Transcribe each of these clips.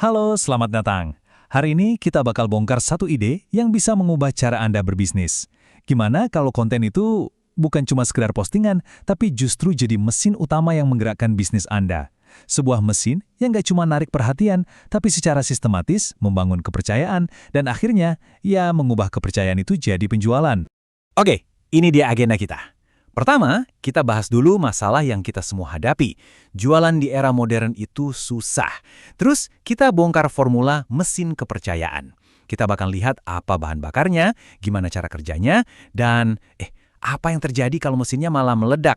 Halo, selamat datang. Hari ini kita bakal bongkar satu ide yang bisa mengubah cara Anda berbisnis. Gimana kalau konten itu bukan cuma sekedar postingan, tapi justru jadi mesin utama yang menggerakkan bisnis Anda? Sebuah mesin yang nggak cuma narik perhatian, tapi secara sistematis membangun kepercayaan, dan akhirnya, ya mengubah kepercayaan itu jadi penjualan. Oke, ini dia agenda kita. Pertama, kita bahas dulu masalah yang kita semua hadapi. Jualan di era modern itu susah. Terus, kita bongkar formula mesin kepercayaan. Kita bakal lihat apa bahan bakarnya, gimana cara kerjanya, dan apa yang terjadi kalau mesinnya malah meledak.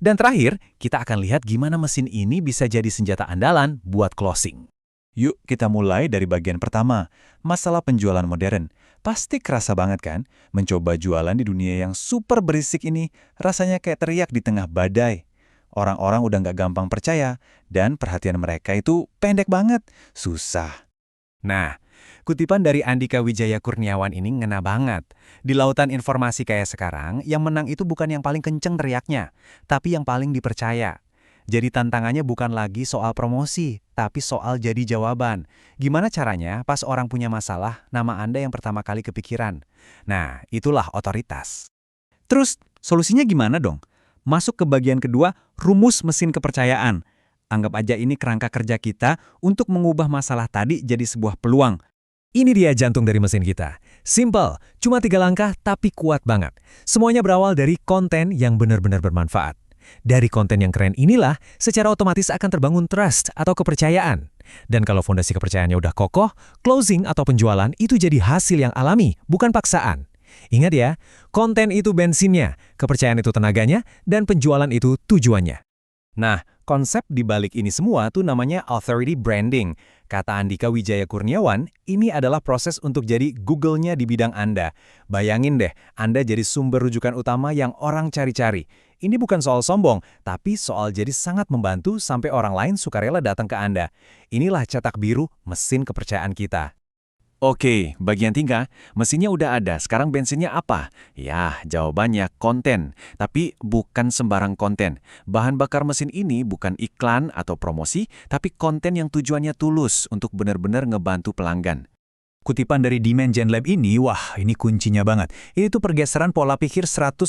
Dan terakhir, kita akan lihat gimana mesin ini bisa jadi senjata andalan buat closing. Yuk kita mulai dari bagian pertama, masalah penjualan modern. Pasti kerasa banget kan, mencoba jualan di dunia yang super berisik ini, rasanya kayak teriak di tengah badai. Orang-orang udah nggak gampang percaya, dan perhatian mereka itu pendek banget, susah. Nah, kutipan dari Andika Wijaya Kurniawan ini ngena banget. Di lautan informasi kayak sekarang, yang menang itu bukan yang paling kenceng teriaknya, tapi yang paling dipercaya. Jadi tantangannya bukan lagi soal promosi, tapi soal jadi jawaban. Gimana caranya pas orang punya masalah, nama Anda yang pertama kali kepikiran? Nah, itulah otoritas. Terus, solusinya gimana dong? Masuk ke bagian kedua, rumus mesin kepercayaan. Anggap aja ini kerangka kerja kita untuk mengubah masalah tadi jadi sebuah peluang. Ini dia jantung dari mesin kita. Simple, cuma 3 langkah tapi kuat banget. Semuanya berawal dari konten yang benar-benar bermanfaat. Dari konten yang keren inilah, secara otomatis akan terbangun trust atau kepercayaan. Dan kalau fondasi kepercayaannya udah kokoh, closing atau penjualan itu jadi hasil yang alami, bukan paksaan. Ingat ya, konten itu bensinnya, kepercayaan itu tenaganya, dan penjualan itu tujuannya. Nah, konsep di balik ini semua tuh namanya authority branding. Kata Andika Wijaya Kurniawan, ini adalah proses untuk jadi Google-nya di bidang Anda. Bayangin deh, Anda jadi sumber rujukan utama yang orang cari-cari. Ini bukan soal sombong, tapi soal jadi sangat membantu sampai orang lain sukarela datang ke Anda. Inilah cetak biru mesin kepercayaan kita. Oke, bagian 3, mesinnya udah ada, sekarang bensinnya apa? Ya, jawabannya konten. Tapi bukan sembarang konten. Bahan bakar mesin ini bukan iklan atau promosi, tapi konten yang tujuannya tulus untuk benar-benar ngebantu pelanggan. Kutipan dari Dimension Lab ini, wah ini kuncinya banget. Ini tuh pergeseran pola pikir 180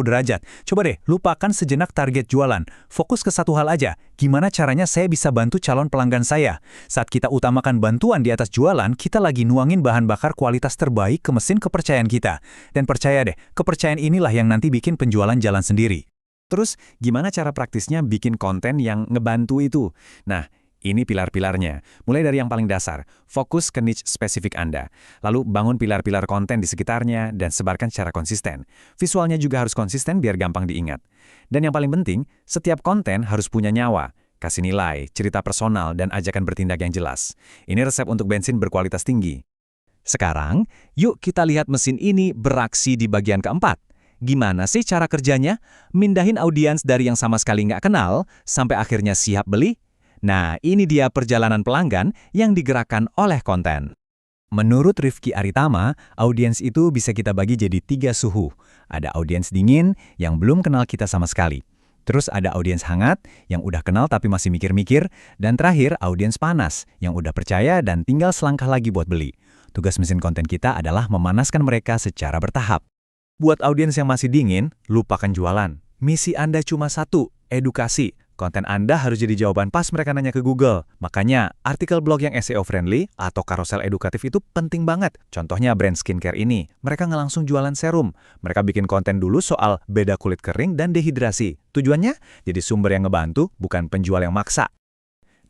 derajat. Coba deh, lupakan sejenak target jualan. Fokus ke satu hal aja, gimana caranya saya bisa bantu calon pelanggan saya. Saat kita utamakan bantuan di atas jualan, kita lagi nuangin bahan bakar kualitas terbaik ke mesin kepercayaan kita. Dan percaya deh, kepercayaan inilah yang nanti bikin penjualan jalan sendiri. Terus, gimana cara praktisnya bikin konten yang ngebantu itu? Nah, ini pilar-pilarnya. Mulai dari yang paling dasar, fokus ke niche spesifik Anda. Lalu bangun pilar-pilar konten di sekitarnya dan sebarkan secara konsisten. Visualnya juga harus konsisten biar gampang diingat. Dan yang paling penting, setiap konten harus punya nyawa. Kasih nilai, cerita personal, dan ajakan bertindak yang jelas. Ini resep untuk bensin berkualitas tinggi. Sekarang, yuk kita lihat mesin ini beraksi di bagian keempat. Gimana sih cara kerjanya? Mindahin audiens dari yang sama sekali nggak kenal, sampai akhirnya siap beli? Nah, ini dia perjalanan pelanggan yang digerakkan oleh konten. Menurut Rifki Aritama, audiens itu bisa kita bagi jadi 3 suhu. Ada audiens dingin yang belum kenal kita sama sekali. Terus ada audiens hangat yang udah kenal tapi masih mikir-mikir. Dan terakhir, audiens panas yang udah percaya dan tinggal selangkah lagi buat beli. Tugas mesin konten kita adalah memanaskan mereka secara bertahap. Buat audiens yang masih dingin, lupakan jualan. Misi Anda cuma satu, edukasi. Konten Anda harus jadi jawaban pas mereka nanya ke Google. Makanya, artikel blog yang SEO friendly atau karosel edukatif itu penting banget. Contohnya brand skincare ini, mereka nggak langsung jualan serum. Mereka bikin konten dulu soal beda kulit kering dan dehidrasi. Tujuannya, jadi sumber yang ngebantu, bukan penjual yang maksa.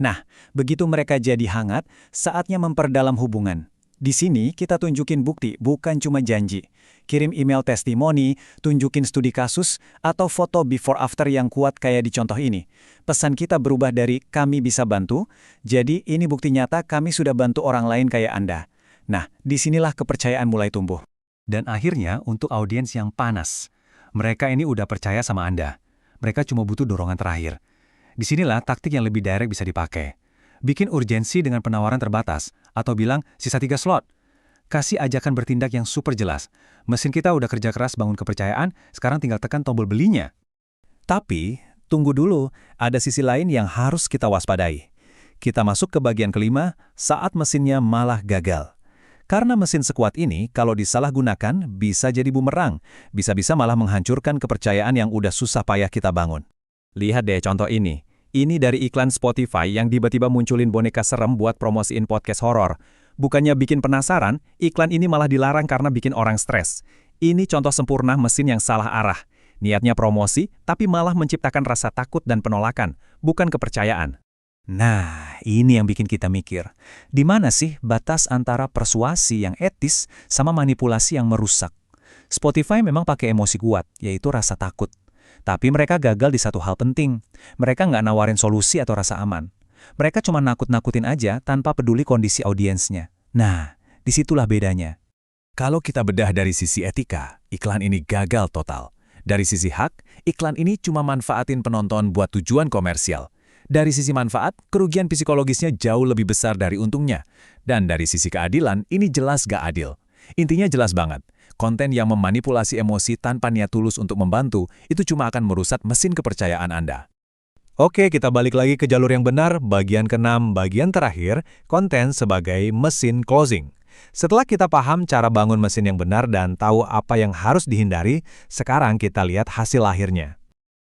Nah, begitu mereka jadi hangat, saatnya memperdalam hubungan. Di sini kita tunjukin bukti, bukan cuma janji. Kirim email testimoni, tunjukin studi kasus, atau foto before after yang kuat kayak di contoh ini. Pesan kita berubah dari kami bisa bantu, jadi ini bukti nyata kami sudah bantu orang lain kayak Anda. Nah, disinilah kepercayaan mulai tumbuh. Dan akhirnya untuk audiens yang panas. Mereka ini udah percaya sama Anda. Mereka cuma butuh dorongan terakhir. Disinilah taktik yang lebih direct bisa dipakai. Bikin urgensi dengan penawaran terbatas, atau bilang sisa 3 slot. Kasih ajakan bertindak yang super jelas. Mesin kita udah kerja keras bangun kepercayaan, sekarang tinggal tekan tombol belinya. Tapi, tunggu dulu, ada sisi lain yang harus kita waspadai. Kita masuk ke bagian kelima, saat mesinnya malah gagal. Karena mesin sekuat ini, kalau disalahgunakan, bisa jadi bumerang. Bisa-bisa malah menghancurkan kepercayaan yang udah susah payah kita bangun. Lihat deh contoh ini. Ini dari iklan Spotify yang tiba-tiba munculin boneka serem buat promosiin podcast horor. Bukannya bikin penasaran, iklan ini malah dilarang karena bikin orang stres. Ini contoh sempurna mesin yang salah arah. Niatnya promosi, tapi malah menciptakan rasa takut dan penolakan, bukan kepercayaan. Nah, ini yang bikin kita mikir. Di mana sih batas antara persuasi yang etis sama manipulasi yang merusak? Spotify memang pakai emosi kuat, yaitu rasa takut. Tapi mereka gagal di satu hal penting. Mereka nggak nawarin solusi atau rasa aman. Mereka cuma nakut-nakutin aja tanpa peduli kondisi audiensnya. Nah, disitulah bedanya. Kalau kita bedah dari sisi etika, iklan ini gagal total. Dari sisi hak, iklan ini cuma manfaatin penonton buat tujuan komersial. Dari sisi manfaat, kerugian psikologisnya jauh lebih besar dari untungnya. Dan dari sisi keadilan, ini jelas gak adil. Intinya jelas banget, konten yang memanipulasi emosi tanpa niat tulus untuk membantu, itu cuma akan merusak mesin kepercayaan Anda. Oke, kita balik lagi ke jalur yang benar, bagian ke-6, bagian terakhir, konten sebagai mesin closing. Setelah kita paham cara bangun mesin yang benar dan tahu apa yang harus dihindari, sekarang kita lihat hasil akhirnya.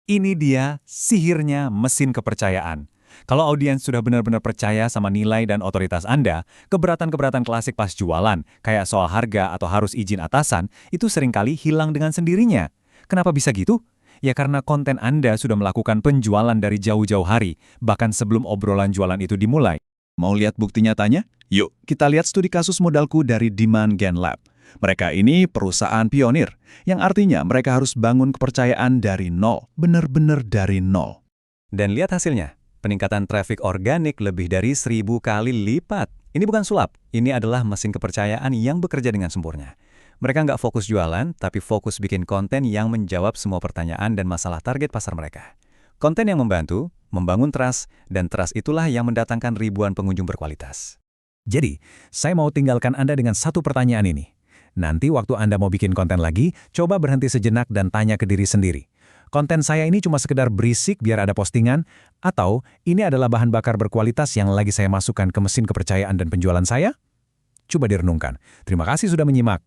Ini dia sihirnya mesin kepercayaan. Kalau audiens sudah benar-benar percaya sama nilai dan otoritas Anda, keberatan-keberatan klasik pas jualan, kayak soal harga atau harus izin atasan, itu seringkali hilang dengan sendirinya. Kenapa bisa gitu? Ya karena konten Anda sudah melakukan penjualan dari jauh-jauh hari, bahkan sebelum obrolan jualan itu dimulai. Mau lihat bukti nyatanya? Yuk, kita lihat studi kasus modalku dari Demand Gen Lab. Mereka ini perusahaan pionir, yang artinya mereka harus bangun kepercayaan dari nol, benar-benar dari nol. Dan lihat hasilnya, peningkatan traffic organik lebih dari 1000 kali lipat. Ini bukan sulap, ini adalah mesin kepercayaan yang bekerja dengan sempurna. Mereka nggak fokus jualan, tapi fokus bikin konten yang menjawab semua pertanyaan dan masalah target pasar mereka. Konten yang membantu, membangun trust, dan trust itulah yang mendatangkan ribuan pengunjung berkualitas. Jadi, saya mau tinggalkan Anda dengan satu pertanyaan ini. Nanti waktu Anda mau bikin konten lagi, coba berhenti sejenak dan tanya ke diri sendiri. Konten saya ini cuma sekedar berisik biar ada postingan, atau ini adalah bahan bakar berkualitas yang lagi saya masukkan ke mesin kepercayaan dan penjualan saya? Coba direnungkan. Terima kasih sudah menyimak.